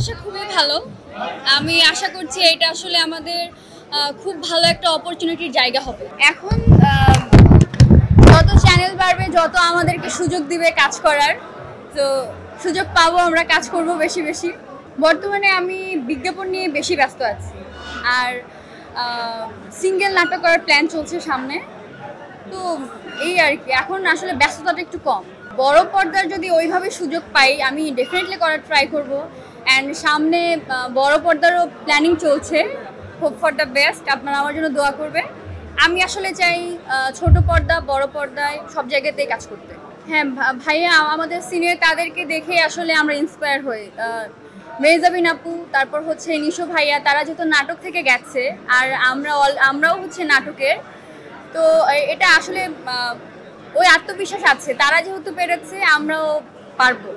প্রত্যাশা খুবই ভালো। আমি আশা করছি এটা আসলে আমাদের খুব ভালো একটা অপরচুনিটির জায়গা হবে। এখন যত চ্যানেল বাড়বে, যত আমাদেরকে সুযোগ দিবে কাজ করার, তো সুযোগ পাবো, আমরা কাজ করব বেশি বেশি। বর্তমানে আমি বিজ্ঞাপন নিয়ে বেশি ব্যস্ত আছি, আর সিঙ্গেল নাটক করার প্ল্যান চলছে সামনে। তো এই আর কি, এখন আসলে ব্যস্ততাটা একটু কম। বড় পর্দার যদি ওইভাবে সুযোগ পাই, আমি ডেফিনেটলি করার ট্রাই করব। অ্যান্ড সামনে বড় পর্দারও প্ল্যানিং চলছে। হোপ ফর দ্য বেস্ট, আপনারা আমার জন্য দোয়া করবেন। আমি আসলে চাই ছোট পর্দা, বড় পর্দায় সব জায়গাতেই কাজ করতে। হ্যাঁ ভাইয়া, আমাদের সিনিয়র তাদেরকে দেখে আসলে আমরা ইন্সপায়ার হই। মেজাবিন আপু, তারপর হচ্ছে নিশো ভাইয়া, তারা যেহেতু নাটক থেকে গেছে, আর আমরাও হচ্ছে নাটকের। তো এটা আসলে ওই আত্মবিশ্বাস আছে, তারা যেহেতু পেরেছে আমরাও পারবো।